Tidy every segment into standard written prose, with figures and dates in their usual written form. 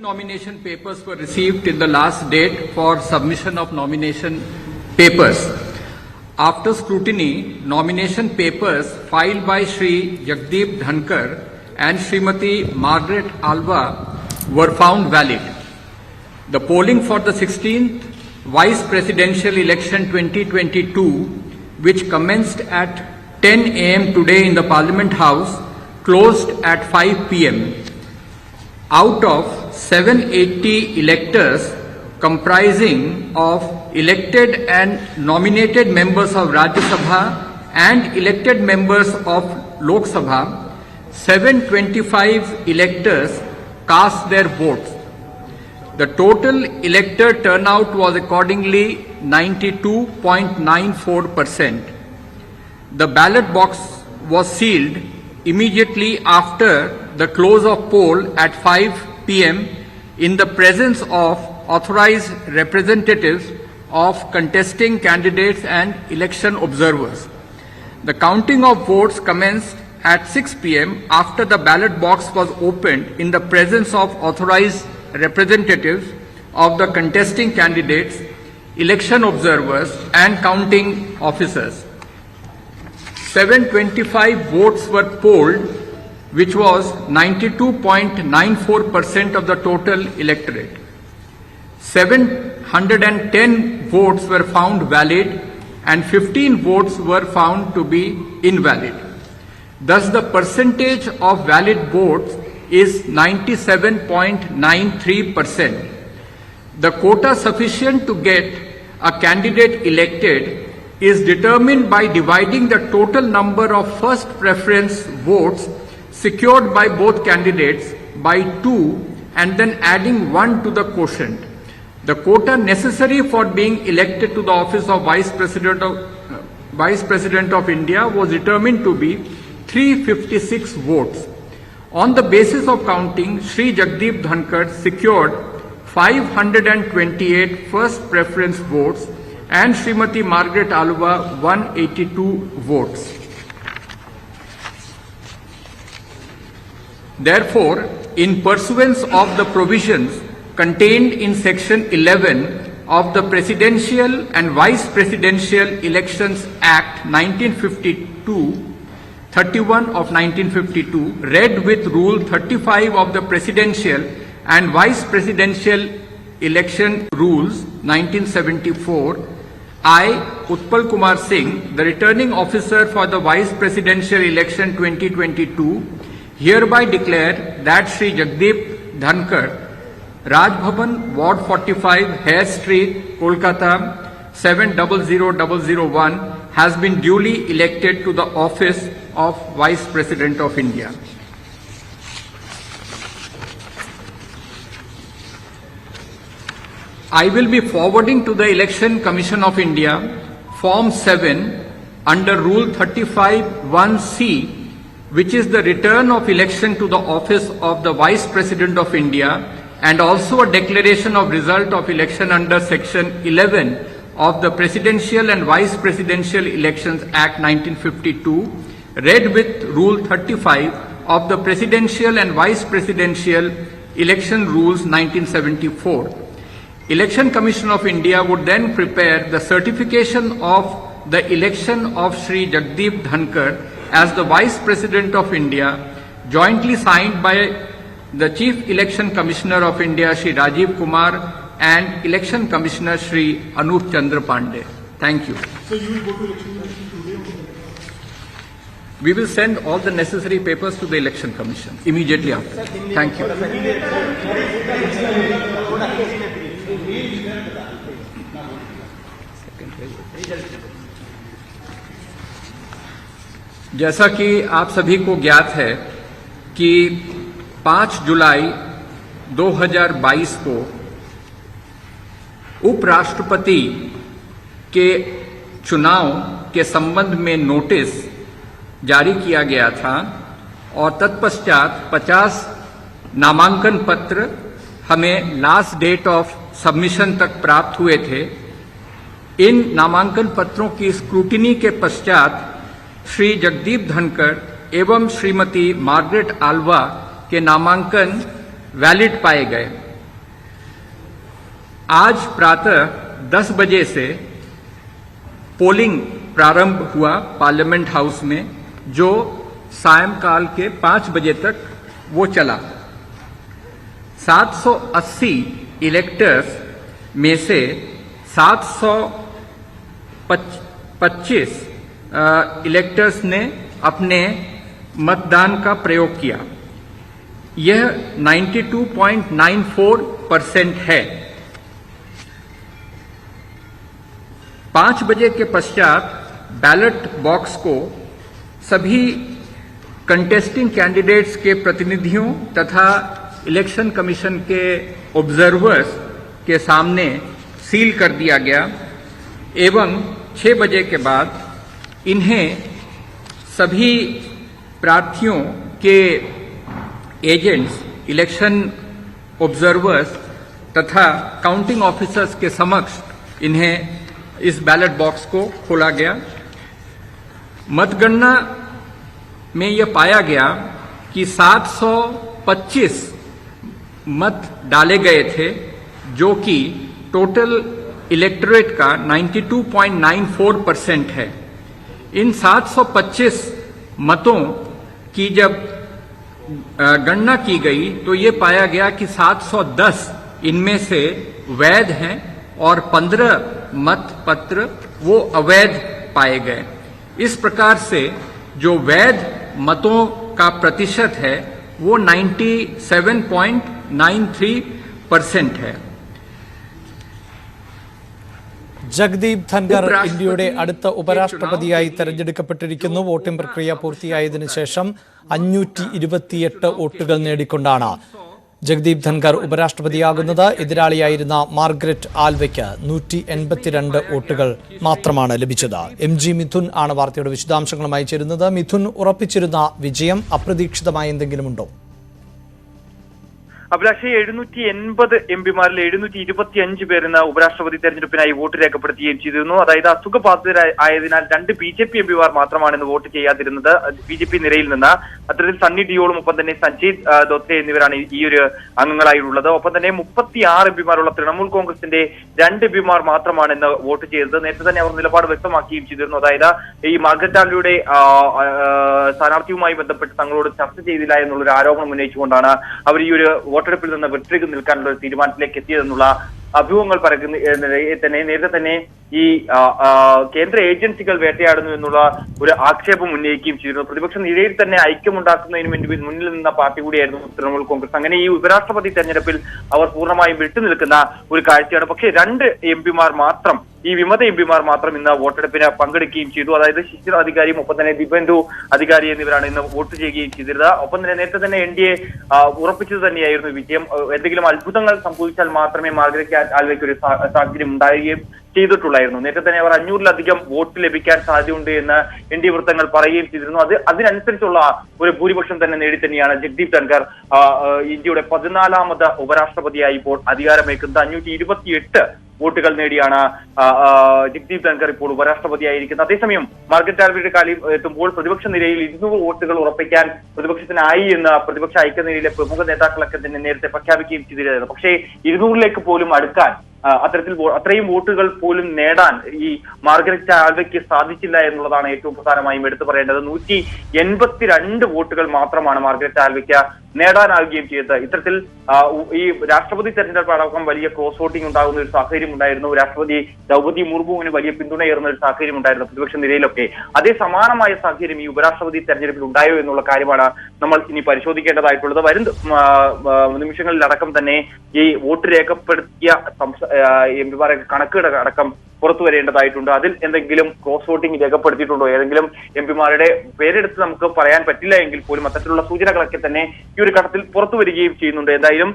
Nomination papers were received till the last date for submission of nomination papers. After scrutiny, nomination papers filed by Shri Jagdeep Dhankar and Srimati Margaret Alva were found valid. The polling for the 16th Vice Presidential Election 2022, which commenced at 10 a.m. today in the Parliament House, closed at 5 p.m. Out of 780 electors comprising of elected and nominated members of Rajya Sabha and elected members of Lok Sabha, 725 electors cast their votes. The total elector turnout was accordingly 92.94%. The ballot box was sealed immediately after the close of poll at 5 p.m. in the presence of authorized representatives of contesting candidates and election observers. The counting of votes commenced at 6 p.m. after the ballot box was opened in the presence of authorized representatives of the contesting candidates, election observers and counting officers. 725 votes were polled, which was 92.94% of the total electorate. 710 votes were found valid and 15 votes were found to be invalid. Thus, the percentage of valid votes is 97.93%. The quota sufficient to get a candidate elected is determined by dividing the total number of first preference votes secured by both candidates by 2 and then adding 1 to the quotient. The quota necessary for being elected to the office of Vice President of India was determined to be 356 votes. On the basis of counting, Shri Jagdeep Dhankar secured 528 first preference votes and Srimati Margaret Alva 182 votes. Therefore, in pursuance of the provisions contained in Section 11 of the Presidential and Vice Presidential Elections Act 31 of 1952, read with Rule 35 of the Presidential and Vice Presidential Election Rules 1974, I, Utpal Kumar Singh, the Returning Officer for the Vice Presidential Election 2022, hereby declare that Shri Jagdeep Dhankar, Raj Bhavan, Ward 45, Hare Street, Kolkata 700001, has been duly elected to the office of Vice President of India. I will be forwarding to the Election Commission of India Form 7 under Rule 35(1)(c), which is the return of election to the office of the Vice President of India, and also a declaration of result of election under Section 11 of the Presidential and Vice Presidential Elections Act 1952, read with Rule 35 of the Presidential and Vice Presidential Election Rules 1974. Election Commission of India would then prepare the certification of the election of Shri Jagdeep Dhankar as the Vice President of India, jointly signed by the Chief Election Commissioner of India, Shri Rajiv Kumar, and Election Commissioner, Shri Anup Chandra Pandey. Thank you. So you will go to Election Commission today? We will send all the necessary papers to the Election Commission immediately after. Thank you. जैसा कि आप सभी को ज्ञात है कि 5 जुलाई 2022 को उपराष्ट्रपति के चुनाव के संबंध में नोटिस जारी किया गया था और तत्पश्चात 50 नामांकन पत्र हमें लास्ट डेट ऑफ सबमिशन तक प्राप्त हुए थे। इन नामांकन पत्रों की स्क्रूटिनी के पश्चात श्री जगदीप धनकर एवं श्रीमती मार्गरेट आल्वा के नामांकन वैलिड पाए गए। आज प्रातः 10 बजे से पोलिंग प्रारंभ हुआ पार्लियामेंट हाउस में, जो सायंकाल के 5 बजे तक वो चला। 780 इलेक्टर्स में से 725 इलेक्टर्स ने अपने मतदान का प्रयोग किया। यह 92.94% है। 5 बजे के पश्चात बैलेट बॉक्स को सभी कंटेस्टिंग कैंडिडेट्स के प्रतिनिधियों तथा इलेक्शन कमीशन के ऑब्जर्वर्स के सामने सील कर दिया गया एवं 6 बजे के बाद इन्हें सभी प्रार्थियों के एजेंट्स, इलेक्शन ऑब्जर्वर्स तथा काउंटिंग ऑफिसर्स के समक्ष इन्हें इस बैलेट बॉक्स को खोला गया। मतगणना में यह पाया गया कि 725 मत डाले गए थे, जो कि टोटल इलेक्टोरेट का 92.94% है। इन 725 मतों की जब गणना की गई तो ये पाया गया कि 710 इनमें से वैध हैं और 15 मत पत्र वो अवैध पाए गए। इस प्रकार से जो वैध मतों का प्रतिशत है वो 97.93% है। ജഗ്ദീപ് ധൻഖർ ഇന്ത്യയുടെ അടുത്ത ഉപരാഷ്ട്രപതിയായി തെരഞ്ഞെടുക്കപ്പെട്ടിരിക്കുന്നു. വോട്ടിംഗ് പ്രക്രിയ പൂർത്തിയായതിനു ശേഷം 528 വോട്ടുകൾ നേടിക്കൊണ്ടാണ് ജഗ്ദീപ് ധൻഖർ ഉപരാഷ്ട്രപതിയാകുന്നത്. എതിരാളിയായിരുന്ന മാർഗ്രറ്റ് ആൽവയ്ക്ക് 182 വോട്ടുകൾ മാത്രമാണ് ലഭിച്ചത്. MG മിഥുൻ ആണ് വാർത്തയുടെ വിശദാംശങ്ങളുമായി ചേരുന്നത്. മിഥുൻ, ഉറപ്പിച്ചിരുന്ന വിജയം അപ്രതീക്ഷിതമായ എന്തെങ്കിലും ഉണ്ടോ? അഭിലാഷ്, 780 എംപിമാരിൽ 725 പേർ ഇന്ന് ഉപരാഷ്ട്രപതി തെരഞ്ഞെടുപ്പിനായി വോട്ട് രേഖപ്പെടുത്തുകയും ചെയ്തിരുന്നു. അതായത് അസുഖബാധിതരായതിനാൽ 2 BJP എംപിമാർ മാത്രമാണ് ഇന്ന് വോട്ട് ചെയ്യാതിരുന്നത് BJP നിരയിൽ നിന്ന്. അത്തരത്തിൽ സണ്ണി ഡിയോളും ഒപ്പം തന്നെ സഞ്ജയ് ദോത്രെ എന്നിവരാണ് ഈ ഒരു അംഗങ്ങളായുള്ളത്. ഒപ്പം തന്നെ 36 എംപിമാരുള്ള തൃണമൂൽ കോൺഗ്രസിന്റെ 2 എംപിമാർ മാത്രമാണ് ഇന്ന് വോട്ട് ചെയ്തത്. നേരത്തെ തന്നെ അവർ നിലപാട് വ്യക്തമാക്കുകയും ചെയ്തിരുന്നു. അതായത് ഈ മാർഗ്രറ്റ് ആൽവിയുടെ സ്ഥാനാർത്ഥിയുമായി ബന്ധപ്പെട്ട് തങ്ങളോട് ചർച്ച ചെയ്തില്ല എന്നുള്ളൊരു ആരോപണം ഉന്നയിച്ചുകൊണ്ടാണ് അവർ ഈ ഒരു വോട്ടെടുപ്പിൽ നിന്ന് വിട്ടുനിൽക്കാനുള്ള നിൽക്കാനുള്ള ഒരു തീരുമാനത്തിലേക്ക് എത്തിയതെന്നുള്ള അഭ്യൂഹങ്ങൾ പരക്കുന്ന തന്നെ നേരത്തെ തന്നെ ഈ കേന്ദ്ര ഏജൻസികൾ വേട്ടയാടുന്നു എന്നുള്ള ഒരു ആക്ഷേപം ഉന്നയിക്കുകയും ചെയ്തിരുന്നു. പ്രതിപക്ഷ നിരയിൽ തന്നെ ഐക്യമുണ്ടാക്കുന്നതിന് വേണ്ടി മുന്നിൽ നിന്ന പാർട്ടി കൂടിയായിരുന്നു തൃണമൂൽ കോൺഗ്രസ്. അങ്ങനെ ഈ ഉപരാഷ്ട്രപതി തെരഞ്ഞെടുപ്പിൽ അവർ പൂർണ്ണമായും വിട്ടുനിൽക്കുന്ന ഒരു കാഴ്ചയാണ്. പക്ഷേ 2 എംപിമാർ മാത്രം, ഈ വിമത എംപിമാർ മാത്രം ഇന്ന് വോട്ടെടുപ്പിന് പങ്കെടുക്കുകയും ചെയ്തു. അതായത് ശിശിർ അധികാരിയും ഒപ്പം തന്നെ ദിബന്ദു അധികാരി എന്നിവരാണ് ഇന്ന് വോട്ട് ചെയ്യുകയും ചെയ്തിരുന്നത്. ഒപ്പം തന്നെ നേരത്തെ തന്നെ NDA ഉറപ്പിച്ചത് തന്നെയായിരുന്നു വിജയം. എന്തെങ്കിലും അത്ഭുതങ്ങൾ സംഭവിച്ചാൽ മാത്രമേ മാർഗ്രറ്റ് ആൽവയ്ക്ക് ഒരു സാഹചര്യം ഉണ്ടാവുകയും ചെയ്തിട്ടുള്ളായിരുന്നു. നേരത്തെ തന്നെ അവർ 500-ലധികം വോട്ട് ലഭിക്കാൻ സാധ്യതയുണ്ട് എന്ന് NDA വൃത്തങ്ങൾ പറയുകയും ചെയ്തിരുന്നു. അതിനനുസരിച്ചുള്ള ഒരു ഭൂരിപക്ഷം തന്നെ നേടി തന്നെയാണ് ജഗ്ദീപ് ധൻഖർ ഇന്ത്യയുടെ 14ാമത് ഉപരാഷ്ട്രപതിയായി ഇപ്പോൾ അധികാരമേക്കുന്നത്. 528 വോട്ടുകൾ നേടിയാണ് ജഗ്ദീപ് ധൻഖർ ഇപ്പോൾ ഉപരാഷ്ട്രപതിയായിരിക്കുന്നത്. അതേസമയം മാർഗ്രറ്റ് ആൽവിയുടെ കാര്യം എത്തുമ്പോൾ പ്രതിപക്ഷ നിരയിൽ 200 വോട്ടുകൾ ഉറപ്പിക്കാൻ പ്രതിപക്ഷത്തിനായി എന്ന് പ്രതിപക്ഷ ഐക്യനിരയിലെ പ്രമുഖ നേതാക്കളൊക്കെ തന്നെ നേരത്തെ പ്രഖ്യാപിക്കുകയും ചെയ്തിരുന്നു. പക്ഷേ 200ലേക്ക് പോലും അടുക്കാൻ, അത്രയും വോട്ടുകൾ പോലും നേടാൻ ഈ മാർഗ്രറ്റ് ആൽവയ്ക്ക് സാധിച്ചില്ല എന്നുള്ളതാണ് ഏറ്റവും പ്രധാനമായും എടുത്തു പറയേണ്ടത്. 182 വോട്ടുകൾ മാത്രമാണ് മാർഗ്രറ്റ് ആൽവയ്ക്ക് നേടാനാവുകയും ചെയ്തത്. ഇത്തരത്തിൽ ഈ രാഷ്ട്രപതി തെരഞ്ഞെടുപ്പ് അടക്കം വലിയ ക്രോസ് വോട്ടിംഗ് ഉണ്ടാകുന്ന ഒരു സാഹചര്യം ഉണ്ടായിരുന്നു. രാഷ്ട്രപതി ദ്രൗപദി മുർമുവിന് വലിയ പിന്തുണയേറുന്ന ഒരു സാഹചര്യം ഉണ്ടായിരുന്നു പ്രതിപക്ഷ നിരയിലൊക്കെ. അതേ സമാനമായ സാഹചര്യം ഈ ഉപരാഷ്ട്രപതി തെരഞ്ഞെടുപ്പിൽ ഉണ്ടായോ എന്നുള്ള കാര്യമാണ് നമ്മൾ ഇനി പരിശോധിക്കേണ്ടതായിട്ടുള്ളത്. വരും നിമിഷങ്ങളിലടക്കം തന്നെ ഈ വോട്ട് രേഖപ്പെടുത്തിയ എംപിമാരെ കണക്കുകൾ അടക്കം പുറത്തു വരേണ്ടതായിട്ടുണ്ട്. അതിൽ എന്തെങ്കിലും ക്രോസ് വോട്ടിംഗ് രേഖപ്പെടുത്തിയിട്ടുണ്ടോ, ഏതെങ്കിലും എംപിമാരുടെ പേരെടുത്ത് നമുക്ക് പറയാൻ പറ്റില്ല എങ്കിൽ പോലും അത്തരത്തിലുള്ള സൂചനകളൊക്കെ തന്നെ ഈ ഒരു ഘട്ടത്തിൽ പുറത്തു വരികയും ചെയ്യുന്നുണ്ട്. എന്തായാലും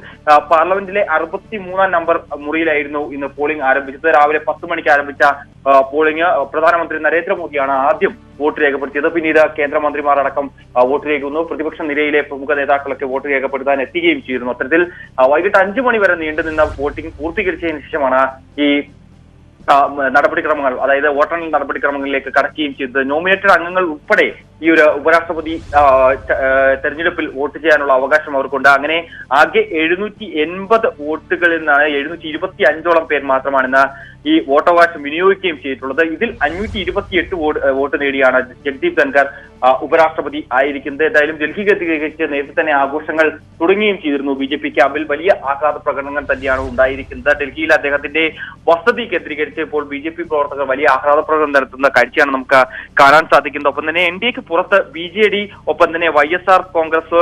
പാർലമെന്റിലെ 63-ാം നമ്പർ മുറിയിലായിരുന്നു ഇന്ന് പോളിംഗ് ആരംഭിച്ചത്. രാവിലെ 10 മണിക്ക് ആരംഭിച്ച പോളിംഗ് പ്രധാനമന്ത്രി നരേന്ദ്രമോദിയാണ് ആദ്യം വോട്ട് രേഖപ്പെടുത്തിയത്. പിന്നീട് കേന്ദ്രമന്ത്രിമാർ അടക്കം വോട്ട് രേഖപ്പെടുന്നു. പ്രതിപക്ഷ നിരയിലെ പ്രമുഖ നേതാക്കളൊക്കെ വോട്ട് രേഖപ്പെടുത്താൻ എത്തുകയും ചെയ്തിരുന്നു. അത്തരത്തിൽ വൈകിട്ട് 5 മണി വരെ നീണ്ടുനിന്ന വോട്ടിംഗ് പൂർത്തീകരിച്ചതിന് ശേഷമാണ് ഈ നടപടിക്രമങ്ങൾ, അതായത് വോട്ടെണ്ണൽ നടപടിക്രമങ്ങളിലേക്ക് കടക്കുകയും ചെയ്തത്. നോമിനേറ്റഡ് അംഗങ്ങൾ ഉൾപ്പെടെ ഈ ഒരു ഉപരാഷ്ട്രപതി തെരഞ്ഞെടുപ്പിൽ വോട്ട് ചെയ്യാനുള്ള അവകാശം അവർക്കുണ്ട്. അങ്ങനെ ആകെ 780 വോട്ടുകളിൽ നിന്നാണ് 725ഓളം പേർ മാത്രമാണ് ഇന്ന് ഈ വോട്ടവകാശം വിനിയോഗിക്കുകയും ചെയ്തിട്ടുള്ളത്. ഇതിൽ 528 വോട്ട് നേടിയാണ് ജഗ്ദീപ് ധൻഖർ ഉപരാഷ്ട്രപതി ആയിരിക്കുന്നത്. എന്തായാലും ഡൽഹി കേന്ദ്രീകരിച്ച് നേരത്തെ തന്നെ ആഘോഷങ്ങൾ തുടങ്ങുകയും ചെയ്തിരുന്നു. BJP ക്യാമ്പിൽ വലിയ ആഹ്ലാദ പ്രകടനങ്ങൾ തന്നെയാണ് ഉണ്ടായിരിക്കുന്നത്. ഡൽഹിയിൽ അദ്ദേഹത്തിന്റെ വസതി കേന്ദ്രീകരിച്ച് ഇപ്പോൾ BJP പ്രവർത്തകർ വലിയ ആഹ്ലാദ പ്രകടനം നടത്തുന്ന കാഴ്ചയാണ് നമുക്ക് കാണാൻ സാധിക്കുന്നത്. ഒപ്പം തന്നെ NDAക്ക് പുറത്ത് BJD, ഒപ്പം തന്നെ YSR, കോൺഗ്രസ്,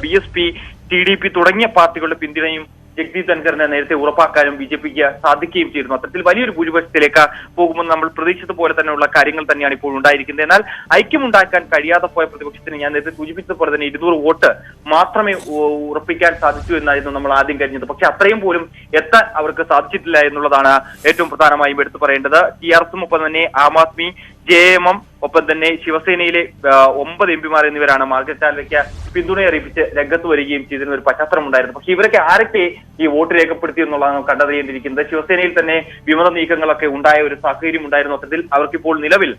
BSP, TDP തുടങ്ങിയ പാർട്ടികളുടെ പിന്തുണയും ജഗ്ദീപ് ധൻഖറിനെ നേരത്തെ ഉറപ്പാക്കാനും BJPക്ക് സാധിക്കുകയും ചെയ്തിരുന്നു. അത്തരത്തിൽ വലിയൊരു ഭൂരിപക്ഷത്തിലേക്ക് പോകുമെന്ന് നമ്മൾ പ്രതീക്ഷിച്ചതുപോലെ തന്നെയുള്ള കാര്യങ്ങൾ തന്നെയാണ് ഇപ്പോൾ ഉണ്ടായിരിക്കുന്നത്. എന്നാൽ ഐക്യമുണ്ടാക്കാൻ കഴിയാതെ പോയ പ്രതിപക്ഷത്തിന് ഞാൻ നേരത്തെ സൂചിപ്പിച്ചതുപോലെ തന്നെ 200 വോട്ട് മാത്രമേ ഉറപ്പിക്കാൻ സാധിച്ചു എന്നായിരുന്നു നമ്മൾ ആദ്യം കഴിഞ്ഞത്. പക്ഷെ അത്രയും പോലും എത്താൻ അവർക്ക് സാധിച്ചിട്ടില്ല എന്നുള്ളതാണ് ഏറ്റവും പ്രധാനമായും എടുത്തു പറയേണ്ടത്. TRSും ഒപ്പം തന്നെ ആം ആദ്മി, JMM, ഒപ്പം തന്നെ ശിവസേനയിലെ 9 MPമാർ എന്നിവരാണ് മാർഗരറ്റ് ടാലറിക്ക് പിന്തുണയറിയിപ്പിച്ച് രംഗത്ത് വരികയും ചെയ്തിരുന്ന ഒരു പശ്ചാത്തലം ഉണ്ടായിരുന്നു. പക്ഷെ ഇവരൊക്കെ ആരൊക്കെ ഈ വോട്ട് രേഖപ്പെടുത്തി എന്നുള്ളതാണ് കണ്ടറിയേണ്ടിയിരിക്കുന്നത്. ശിവസേനയിൽ തന്നെ വിമത നീക്കങ്ങളൊക്കെ ഉണ്ടായ ഒരു സാഹചര്യം ഉണ്ടായിരുന്നു. അത്തരത്തിൽ അവർക്കിപ്പോൾ നിലവിൽ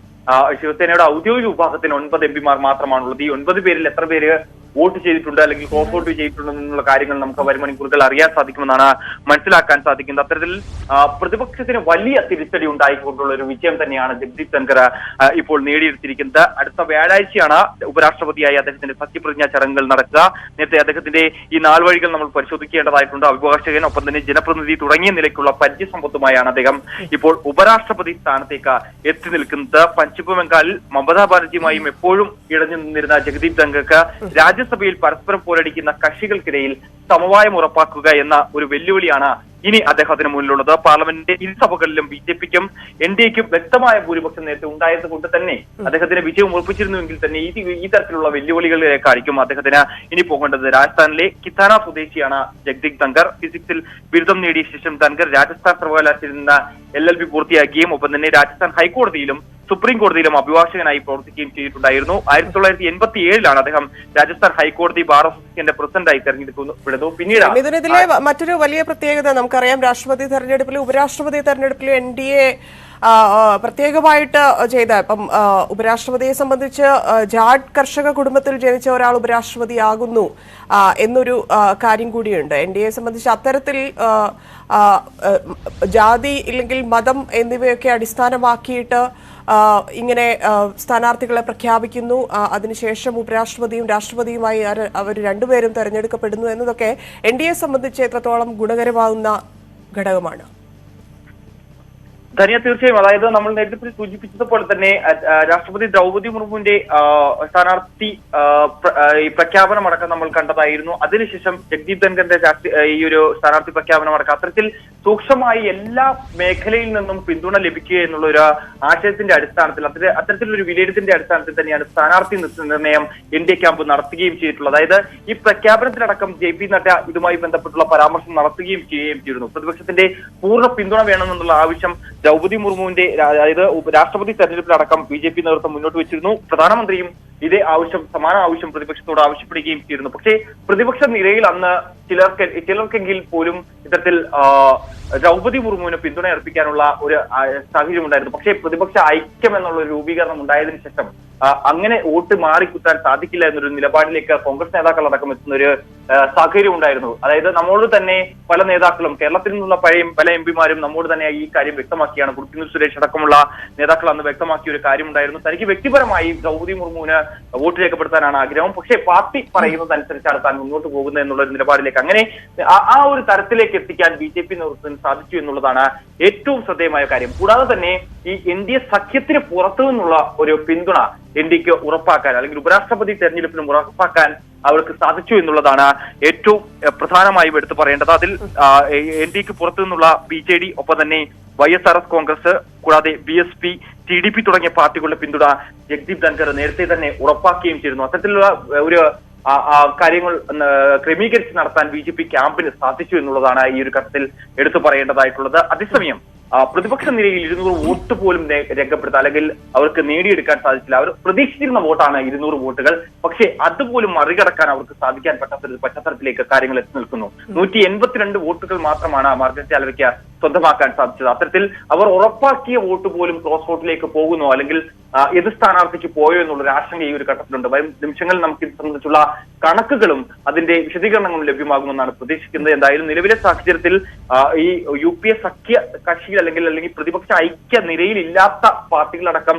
ശിവസേനയുടെ ഔദ്യോഗിക വിഭാഗത്തിന് 9 MPമാർ മാത്രമാണുള്ളത്. ഈ 9 പേരിൽ എത്ര പേര് വോട്ട് ചെയ്തിട്ടുണ്ട് അല്ലെങ്കിൽ ക്രോസ് വോട്ട് ചെയ്തിട്ടുണ്ടെന്നുള്ള കാര്യങ്ങൾ നമുക്ക് വരും മണിക്കൂറുകൾ അറിയാൻ സാധിക്കുമെന്നാണ് മനസ്സിലാക്കാൻ സാധിക്കുന്നത്. അത്തരത്തിൽ പ്രതിപക്ഷത്തിന് വലിയ തിരിച്ചടി ഉണ്ടായിക്കൊണ്ടുള്ള ഒരു വിജയം തന്നെയാണ് ജഗ്ദീപ് ധൻഖർ ഇപ്പോൾ നേടിയെടുത്തിരിക്കുന്നത്. അടുത്ത വ്യാഴാഴ്ചയാണ് ഉപരാഷ്ട്രപതിയായി അദ്ദേഹത്തിന്റെ സത്യപ്രതിജ്ഞാ ചടങ്ങുകൾ നടക്കുക. നേരത്തെ അദ്ദേഹത്തിന്റെ ഈ നാൾവഴികൾ നമ്മൾ പരിശോധിക്കേണ്ടതായിട്ടുണ്ട്. അഭിഭാഷകൻ, ഒപ്പം തന്നെ ജനപ്രതിനിധി തുടങ്ങിയ നിലയ്ക്കുള്ള പരിചയസമ്പത്തുമായാണ് അദ്ദേഹം ഇപ്പോൾ ഉപരാഷ്ട്രപതി സ്ഥാനത്തേക്ക് എത്തി നിൽക്കുന്നത്. പശ്ചിമ ബംഗാളിൽ മമതാ ബാനർജിയുമായും എപ്പോഴും ഇടഞ്ഞു നിന്നിരുന്ന ജഗ്ദീപ് ധൻഖർക്ക് രാജ്യസഭയിൽ പരസ്പരം പോരടിക്കുന്ന കക്ഷികൾക്കിടയിൽ സമവായം ഉറപ്പാക്കുക എന്ന ഒരു വെല്ലുവിളിയാണ് ഇനി അദ്ദേഹത്തിന് മുന്നിലുള്ളത്. പാർലമെന്റിന്റെ ഇരുസഭകളിലും BJPക്കും NDAക്കും വ്യക്തമായ ഭൂരിപക്ഷം നേരത്തെ ഉണ്ടായത് കൊണ്ട് തന്നെ അദ്ദേഹത്തിന് വിജയം ഉറപ്പിച്ചിരുന്നുവെങ്കിൽ തന്നെ ഈ തരത്തിലുള്ള വെല്ലുവിളികളിലേക്കായിരിക്കും അദ്ദേഹത്തിന് ഇനി പോകേണ്ടത്. രാജസ്ഥാനിലെ കിത്താന സ്വദേശിയാണ് ജഗ്ദീപ് ധൻഖർ. ഫിസിക്സിൽ ബിരുദം നേടിയ ശേഷം ധൻഖർ രാജസ്ഥാൻ സർവകലാശാലയിൽ നിന്ന് LLB പൂർത്തിയാക്കുകയും ഒപ്പം തന്നെ രാജസ്ഥാൻ ഹൈക്കോടതിയിലും സുപ്രീം കോടതിയിലും അഭിഭാഷകനായി പ്രവർത്തിക്കുകയും ചെയ്തിട്ടുണ്ടായിരുന്നു. 1987 അദ്ദേഹം രാജസ്ഥാൻ ഹൈക്കോടതി ബാർ അസോസിയേഷന്റെ പ്രസിഡന്റായി തെരഞ്ഞെടുക്കപ്പെടുന്നു. പിന്നീട് ഇതിലെ മറ്റൊരു വലിയ പ്രത്യേകത നമുക്കറിയാം, രാഷ്ട്രപതി തെരഞ്ഞെടുപ്പിലും ഉപരാഷ്ട്രപതി തെരഞ്ഞെടുപ്പിലും NDA പ്രത്യേകമായിട്ട് ചെയ്ത ഇപ്പം ഉപരാഷ്ട്രപതിയെ സംബന്ധിച്ച് ജാട്ട് കർഷക കുടുംബത്തിൽ ജനിച്ച ഒരാൾ ഉപരാഷ്ട്രപതിയാകുന്നു എന്നൊരു കാര്യം കൂടിയുണ്ട്. NDAയെ സംബന്ധിച്ച് അത്തരത്തിൽ ജാതി ഇല്ലെങ്കിൽ മതം എന്നിവയൊക്കെ അടിസ്ഥാനമാക്കിയിട്ട് ഇങ്ങനെ സ്ഥാനാർത്ഥികളെ പ്രഖ്യാപിക്കുന്നു. അതിനുശേഷം ഉപരാഷ്ട്രപതിയും രാഷ്ട്രപതിയുമായി അവർ രണ്ടുപേരും തെരഞ്ഞെടുക്കപ്പെടുന്നു എന്നതൊക്കെ NDAയെ സംബന്ധിച്ച് എത്രത്തോളം ഗുണകരമാകുന്ന ഘടകമാണ്? ധന്യ, തീർച്ചയായും. അതായത് നമ്മൾ നേരത്തെ സൂചിപ്പിച്ചതുപോലെ തന്നെ രാഷ്ട്രപതി ദ്രൗപദി മുർമുവിന്റെ സ്ഥാനാർത്ഥി പ്രഖ്യാപനമടക്കം നമ്മൾ കണ്ടതായിരുന്നു. അതിനുശേഷം ജഗ്ദീപ് ധൻഖറിന്റെ ഈ ഒരു സ്ഥാനാർത്ഥി പ്രഖ്യാപനമടക്കം അത്തരത്തിൽ സൂക്ഷ്മമായി എല്ലാ മേഖലയിൽ നിന്നും പിന്തുണ ലഭിക്കുക എന്നുള്ള ഒരു ആശയത്തിന്റെ അടിസ്ഥാനത്തിൽ അത്തരത്തിലൊരു വിലയിരുത്തിന്റെ അടിസ്ഥാനത്തിൽ തന്നെയാണ് സ്ഥാനാർത്ഥി നിർണയം NDA ക്യാമ്പ് നടത്തുകയും ചെയ്തിട്ടുള്ളത്. അതായത് ഈ പ്രഖ്യാപനത്തിലടക്കം JP നഡ്ഡ ഇതുമായി ബന്ധപ്പെട്ടുള്ള പരാമർശം നടത്തുകയും ചെയ്യുന്നു. പ്രതിപക്ഷത്തിന്റെ പൂർണ്ണ പിന്തുണ വേണമെന്നുള്ള ആവശ്യം ദ്രൗപദി മുർമുവിന്റെ അതായത് രാഷ്ട്രപതി തെരഞ്ഞെടുപ്പിലടക്കം BJP നേതൃത്വം മുന്നോട്ട് വെച്ചിരുന്നു. പ്രധാനമന്ത്രിയും ഇതേ ആവശ്യം, സമാന ആവശ്യം പ്രതിപക്ഷത്തോട് ആവശ്യപ്പെടുകയും ചെയ്തിരുന്നു. പക്ഷേ പ്രതിപക്ഷ നിരയിൽ അന്ന് ചിലർക്കെങ്കിൽ പോലും ഇത്തരത്തിൽ ദ്രൗപദി മുർമുവിന് പിന്തുണ അർപ്പിക്കാനുള്ള ഒരു സാഹചര്യം ഉണ്ടായിരുന്നു. പക്ഷേ പ്രതിപക്ഷ ഐക്യം എന്നുള്ള ഒരു രൂപീകരണം ഉണ്ടായതിനു ശേഷം അങ്ങനെ വോട്ട് മാറിക്കുത്താൻ സാധിക്കില്ല എന്നൊരു നിലപാടിലേക്ക് കോൺഗ്രസ് നേതാക്കൾ അടക്കം എത്തുന്ന ഒരു സാഹചര്യം ഉണ്ടായിരുന്നു. അതായത് നമ്മോട് തന്നെ പല നേതാക്കളും, കേരളത്തിൽ നിന്നുള്ള പല MPമാരും നമ്മോട് തന്നെ ഈ കാര്യം വ്യക്തമാക്കിയാണ്. കുടിക്കുന്നിൽ സുരേഷ് അടക്കമുള്ള നേതാക്കൾ അന്ന് വ്യക്തമാക്കിയ ഒരു കാര്യം ഉണ്ടായിരുന്നു. തനിക്ക് വ്യക്തിപരമായി ദ്രൗപദി മുർമുവിന് വോട്ട് രേഖപ്പെടുത്താനാണ് ആഗ്രഹം, പക്ഷേ പാർട്ടി പറയുന്നതനുസരിച്ചാണ് താൻ മുന്നോട്ട് പോകുന്നത് എന്നുള്ള ഒരു നിലപാടിലേക്ക്, അങ്ങനെ ആ ഒരു തരത്തിലേക്ക് എത്തിക്കാൻ BJP നേതൃത്വത്തിന് സാധിച്ചു എന്നുള്ളതാണ് ഏറ്റവും ശ്രദ്ധേയമായ കാര്യം. കൂടാതെ തന്നെ ഈ NDA സഖ്യത്തിന് പുറത്തു നിന്നുള്ള ഒരു പിന്തുണ NDAക്ക് ഉറപ്പാക്കാൻ അല്ലെങ്കിൽ ഉപരാഷ്ട്രപതി തെരഞ്ഞെടുപ്പിനും ഉറപ്പാക്കാൻ അവർക്ക് സാധിച്ചു എന്നുള്ളതാണ് ഏറ്റവും പ്രധാനമായും എടുത്തു പറയേണ്ടത്. അതിൽ NDAക്ക് പുറത്തു നിന്നുള്ള BJD, ഒപ്പം തന്നെ YSRS കോൺഗ്രസ്, കൂടാതെ BSP, TDP തുടങ്ങിയ പാർട്ടികളുടെ പിന്തുണ ജഗ്ദീപ് ധൻഖർ നേരത്തെ തന്നെ ഉറപ്പാക്കുകയും ചെയ്തിരുന്നു. അത്തരത്തിലുള്ള ഒരു കാര്യങ്ങൾ ക്രമീകരിച്ച് നടത്താൻ BJP ക്യാമ്പിന് സാധിച്ചു എന്നുള്ളതാണ് ഈ ഒരു ഘട്ടത്തിൽ എടുത്തു പറയേണ്ടതായിട്ടുള്ളത്. അതേസമയം പ്രതിപക്ഷ നിരയിൽ 200 വോട്ട് പോലും രേഖപ്പെടുത്താൻ അല്ലെങ്കിൽ അവർക്ക് നേടിയെടുക്കാൻ സാധിച്ചില്ല. അവർ പ്രതീക്ഷിച്ചിരുന്ന വോട്ടാണ് 200 വോട്ടുകൾ. പക്ഷേ അതുപോലും മറികടക്കാൻ അവർക്ക് സാധിക്കാൻ പറ്റാത്ത പശ്ചാത്തലത്തിലേക്ക് കാര്യങ്ങൾ എത്തി നിൽക്കുന്നു. 182 വോട്ടുകൾ മാത്രമാണ് മാർഗരറ്റ് ആൽവയ്ക്ക് സ്വന്തമാക്കാൻ സാധിച്ചത്. അത്തരത്തിൽ അവർ ഉറപ്പാക്കിയ വോട്ട് പോലും ക്രോസ് വോട്ടിലേക്ക് പോകുന്നു, അല്ലെങ്കിൽ എതിർ സ്ഥാനാർത്ഥിക്ക് പോയോ എന്നുള്ളൊരു ആശങ്ക ഈ ഒരു ഘട്ടത്തിലുണ്ട്. വരും നിമിഷങ്ങളിൽ നമുക്ക് ഇത് സംബന്ധിച്ചുള്ള കണക്കുകളും അതിന്റെ വിശദീകരണങ്ങളും ലഭ്യമാകുമെന്നാണ് പ്രതീക്ഷിക്കുന്നത്. എന്തായാലും നിലവിലെ സാഹചര്യത്തിൽ ഈ UPA സഖ്യ കക്ഷികൾ അല്ലെങ്കിൽ പ്രതിപക്ഷ ഐക്യ നിരയിലില്ലാത്ത പാർട്ടികളടക്കം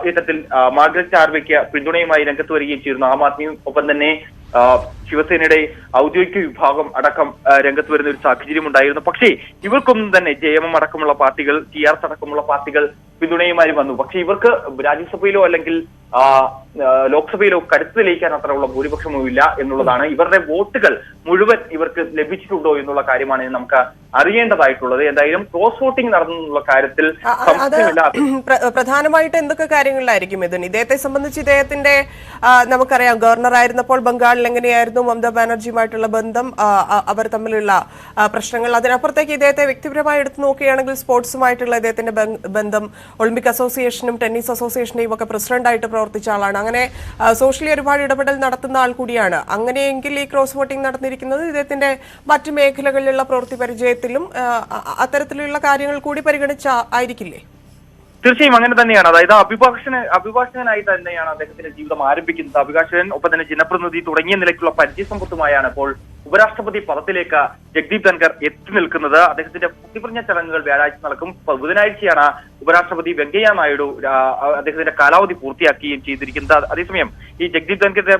ഇത്തരത്തിൽ മാർഗരറ്റ് ആൽവയ്ക്ക് പിന്തുണയുമായി രംഗത്ത് വരികയും ചെയ്യുന്നു. ആം ആദ്മിയും ഒപ്പം തന്നെ ശിവസേനയുടെ ഔദ്യോഗിക വിഭാഗം അടക്കം രംഗത്ത് വരുന്ന ഒരു സാഹചര്യം ഉണ്ടായിരുന്നു. പക്ഷേ ഇവർക്കൊന്നും തന്നെ JMM അടക്കമുള്ള പാർട്ടികൾ, TRS അടക്കമുള്ള പാർട്ടികൾ പിന്തുണയുമായി വന്നു. പക്ഷെ ഇവർക്ക് രാജ്യസഭയിലോ അല്ലെങ്കിൽ ലോക്സഭയിലോ കരുത്ത് തെളിയിക്കാൻ അത്രയുള്ള ഭൂരിപക്ഷവും ഇല്ല എന്നുള്ളതാണ്. ഇവരുടെ വോട്ടുകൾ മുഴുവൻ ഇവർക്ക് ലഭിച്ചിട്ടുണ്ടോ എന്നുള്ള കാര്യമാണ് നമുക്ക് അറിയേണ്ടതായിട്ടുള്ളത്. എന്തായാലും ക്രോസ് വോട്ടിംഗ് നടന്നുള്ള കാര്യത്തിൽ പ്രധാനമായിട്ട് എന്തൊക്കെ കാര്യങ്ങളിലായിരിക്കും ഇദ്ദേഹത്തെ സംബന്ധിച്ച്? ഇദ്ദേഹത്തിന്റെ നമുക്കറിയാം, ഗവർണർ ആയിരുന്നപ്പോൾ ബംഗാളിൽ എങ്ങനെയായിരുന്നു മമതാ ബാനർജിയുമായിട്ടുള്ള ബന്ധം, അവർ തമ്മിലുള്ള പ്രശ്നങ്ങൾ. അതിനപ്പുറത്തേക്ക് ഇദ്ദേഹത്തെ വ്യക്തിപരമായി എടുത്തു നോക്കുകയാണെങ്കിൽ സ്പോർട്സുമായിട്ടുള്ള ഇദ്ദേഹത്തിന്റെ ബന്ധം, ഒളിമ്പിക് അസോസിയേഷനും ടെന്നീസ് അസോസിയേഷനെയും ഒക്കെ പ്രസിഡന്റായിട്ട് പ്രവർത്തിച്ച ആളാണ്. അങ്ങനെ സോഷ്യലി ഒരുപാട് ഇടപെടൽ നടത്തുന്ന ആൾ കൂടിയാണ്. അങ്ങനെയെങ്കിൽ ഈ ക്രോസ് വോട്ടിംഗ് നടന്നിരിക്കുന്നത് ഇദ്ദേഹത്തിന്റെ മറ്റു മേഖലകളിലുള്ള പ്രവൃത്തി പരിചയത്തിലും അത്തരത്തിലുള്ള കാര്യങ്ങൾ കൂടി പരിഗണിച്ച ആയിരിക്കില്ലേ? തീർച്ചയായും അങ്ങനെ തന്നെയാണ്. അതായത് അഭിഭാഷകനായി തന്നെയാണ് അദ്ദേഹത്തിന്റെ ജീവിതം ആരംഭിക്കുന്നത്. അഭിഭാഷകൻ, ഒപ്പം തന്നെ ജനപ്രതിനിധി തുടങ്ങിയ നിലയ്ക്കുള്ള പരിചയസമ്പത്തുമായാണ് ഇപ്പോൾ ഉപരാഷ്ട്രപതി പദത്തിലേക്ക് ജഗ്ദീപ് ധൻഖർ എത്തി നിൽക്കുന്നത്. അദ്ദേഹത്തിന്റെ സത്യപ്രതിജ്ഞ ചടങ്ങുകൾ വ്യാഴാഴ്ച നടക്കും. ബുധനാഴ്ചയാണ് ഉപരാഷ്ട്രപതി വെങ്കയ്യ നായിഡു അദ്ദേഹത്തിന്റെ കാലാവധി പൂർത്തിയാക്കുകയും ചെയ്തിരിക്കുന്നത്. അതേസമയം ഈ ജഗ്ദീപ് ധൻഖറിന്റെ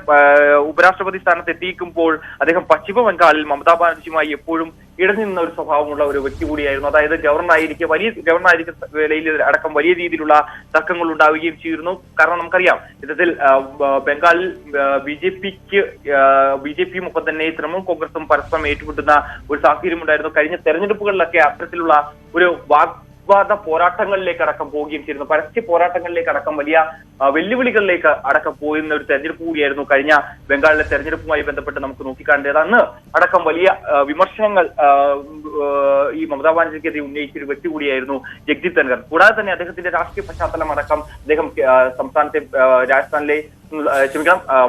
ഉപരാഷ്ട്രപതി സ്ഥാനത്ത് എത്തിയിരിക്കുമ്പോൾ അദ്ദേഹം പശ്ചിമ ബംഗാളിൽ മമതാ ബാനർജിയുമായി എപ്പോഴും ഇടനിന്ന ഒരു സ്വഭാവമുള്ള ഒരു വ്യക്തി കൂടിയായിരുന്നു. അതായത് ഗവർണറായിരിക്കെ വേളയിൽ അടക്കം വലിയ രീതിയിലുള്ള തർക്കങ്ങൾ ഉണ്ടാവുകയും ചെയ്തിരുന്നു. കാരണം നമുക്കറിയാം, ഇത്തരത്തിൽ ബംഗാളിൽ ബിജെപിയും ഒപ്പം തന്നെ തൃണമൂൽ കോൺഗ്രസും പരസ്പരം ഏറ്റുമുട്ടുന്ന ഒരു സാഹചര്യം ഉണ്ടായിരുന്നു. കഴിഞ്ഞ തെരഞ്ഞെടുപ്പുകളിലൊക്കെ അത്തരത്തിലുള്ള ഒരു വാഗ്വാദ പോരാട്ടങ്ങളിലേക്ക് അടക്കം പോവുകയും ചെയ്തിരുന്നു. പരസ്യ പോരാട്ടങ്ങളിലേക്ക് അടക്കം വലിയ വെല്ലുവിളികളിലേക്ക് അടക്കം പോയിരുന്ന ഒരു തെരഞ്ഞെടുപ്പ് കൂടിയായിരുന്നു കഴിഞ്ഞ ബംഗാളിലെ തെരഞ്ഞെടുപ്പുമായി ബന്ധപ്പെട്ട് നമുക്ക് നോക്കിക്കാണേണ്ടത്. അന്ന് അടക്കം വലിയ വിമർശനങ്ങൾ ഈ മമതാ ബാനർജിക്കെതിരെ ഉന്നയിച്ച ഒരു വ്യക്തി കൂടിയായിരുന്നു ജഗ്ദീപ് ധൻഖർ. കൂടാതെ തന്നെ അദ്ദേഹത്തിന്റെ രാഷ്ട്രീയ പശ്ചാത്തലം അടക്കം അദ്ദേഹം സംസ്ഥാനത്തെ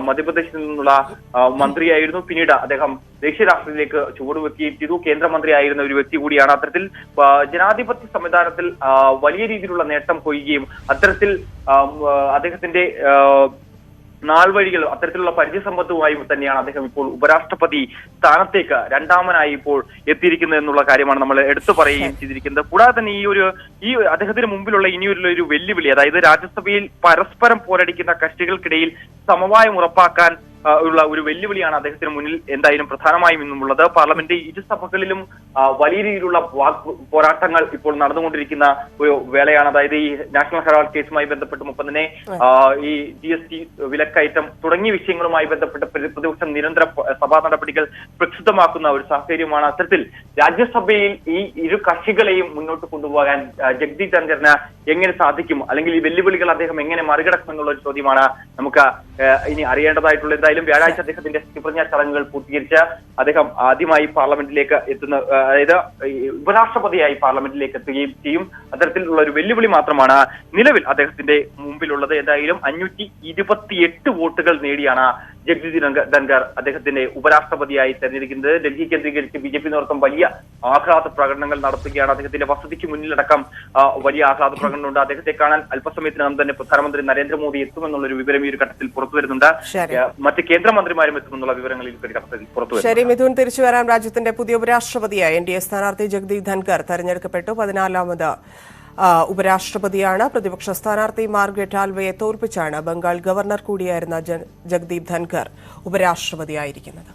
മധ്യപ്രദേശിൽ നിന്നുള്ള മന്ത്രിയായിരുന്നു. പിന്നീട് അദ്ദേഹം ദേശീയ രാഷ്ട്രീയത്തിലേക്ക് ചുവടുവെക്കുകയും ചെയ്തു. കേന്ദ്രമന്ത്രിയായിരുന്ന ഒരു വ്യക്തി കൂടിയാണ്. അത്തരത്തിൽ ജനാധിപത്യ സംവിധാനത്തിൽ വലിയ രീതിയിലുള്ള നേട്ടം കൊയ്യുകയും അത്തരത്തിൽ അദ്ദേഹത്തിന്റെ നാൾ വഴികൾ അത്തരത്തിലുള്ള പരിചയസമ്പത്തുമായി തന്നെയാണ് അദ്ദേഹം ഇപ്പോൾ ഉപരാഷ്ട്രപതി സ്ഥാനത്തേക്ക് രണ്ടാമനായി ഇപ്പോൾ എത്തിയിരിക്കുന്നത് എന്നുള്ള കാര്യമാണ് നമ്മൾ എടുത്തു പറയുകയും ചെയ്തിരിക്കുന്നത്. കൂടാതെ തന്നെ ഈ അദ്ദേഹത്തിന് മുമ്പിലുള്ള ഇനിയൊരു വെല്ലുവിളി, അതായത് രാജ്യസഭയിൽ പരസ്പരം പോരടിക്കുന്ന കക്ഷികൾക്കിടയിൽ സമവായം ഉറപ്പാക്കാൻ ഉള്ള ഒരു വെല്ലുവിളിയാണ് അദ്ദേഹത്തിന് മുന്നിൽ എന്തായാലും പ്രധാനമായും ഇന്നുമുള്ളത്. പാർലമെന്റ് ഇരുസഭകളിലും വലിയ രീതിയിലുള്ള പോരാട്ടങ്ങൾ ഇപ്പോൾ നടന്നുകൊണ്ടിരിക്കുന്ന ഒരു വേളയാണ്. അതായത് ഈ നാഷണൽ ഹെറാൾഡ് കേസുമായി ബന്ധപ്പെട്ടും ഒപ്പം തന്നെ ഈ GST വിലക്കയറ്റം തുടങ്ങിയ വിഷയങ്ങളുമായി ബന്ധപ്പെട്ട് പ്രതിപക്ഷം നിരന്തര സഭാ നടപടികൾ പ്രക്ഷുബ്ധമാക്കുന്ന ഒരു സാഹചര്യമാണ്. അത്തരത്തിൽ രാജ്യസഭയിൽ ഈ ഇരു കക്ഷികളെയും മുന്നോട്ട് കൊണ്ടുപോകാൻ ജഗ്ദീപ് ധൻഖറിന് എങ്ങനെ സാധിക്കും, അല്ലെങ്കിൽ ഈ വെല്ലുവിളികൾ അദ്ദേഹം എങ്ങനെ മറികടക്കും എന്നുള്ള ഒരു ചോദ്യമാണ് നമുക്ക് ഇനി അറിയേണ്ടതായിട്ടുള്ളത്. എന്തായാലും വ്യാഴാഴ്ച അദ്ദേഹത്തിന്റെ സത്യപ്രതിജ്ഞാ ചടങ്ങുകൾ പൂർത്തീകരിച്ച് അദ്ദേഹം ആദ്യമായി പാർലമെന്റിലേക്ക് എത്തുന്ന, അതായത് ഉപരാഷ്ട്രപതിയായി പാർലമെന്റിലേക്ക് എത്തുകയും ചെയ്യും. അത്തരത്തിലുള്ള ഒരു വെല്ലുവിളി മാത്രമാണ് നിലവിൽ അദ്ദേഹത്തിന്റെ മുമ്പിലുള്ളത്. എന്തായാലും 528 വോട്ടുകൾ നേടിയാണ് ജഗ്ദീപ് ധൻഖർ അദ്ദേഹത്തിന്റെ ഉപരാഷ്ട്രപതിയായി തെരഞ്ഞെടുക്കുന്നത്. ഡൽഹി കേന്ദ്രീകരിച്ച് BJP നേതൃത്വം വലിയ ആഹ്ലാദ പ്രകടനങ്ങൾ നടത്തുകയാണ്. അദ്ദേഹത്തിന്റെ വസതിക്ക് മുന്നിലടക്കം വലിയ ആഹ്ലാദ പ്രകടനമുണ്ട്. അദ്ദേഹത്തെ കാണാൻ അല്പസമയത്തിനകം തന്നെ പ്രധാനമന്ത്രി നരേന്ദ്രമോദി എത്തുമെന്നുള്ളൊരു വിവരം ഈ ഒരു ഘട്ടത്തിൽ പുറത്തു വരുന്നുണ്ട്. മറ്റ് കേന്ദ്രമന്ത്രിമാരും എത്തുമെന്നുള്ള വിവരങ്ങൾ ഈ ഘട്ടത്തിൽ പുറത്തു വരുന്നു. ശരി മിഥുൻ, തിരിച്ചു വരാം. രാജ്യത്തിന്റെ പുതിയ ഉപരാഷ്ട്രപതിയായി NDA സ്ഥാനാർത്ഥി ജഗ്ദീപ് ധൻഖർ തെരഞ്ഞെടുക്കപ്പെട്ടു. 14ാമത് ഉപരാഷ്ട്രപതിയാണ്. പ്രതിപക്ഷ സ്ഥാനാർത്ഥി മാർഗരറ്റ് ആൽവയെ തോൽപ്പിച്ചാണ് ബംഗാൾ ഗവർണർ കൂടിയായിരുന്ന ജഗ്ദീപ് ധൻഖർ ഉപരാഷ്ട്രപതിയായിരിക്കുന്നത്.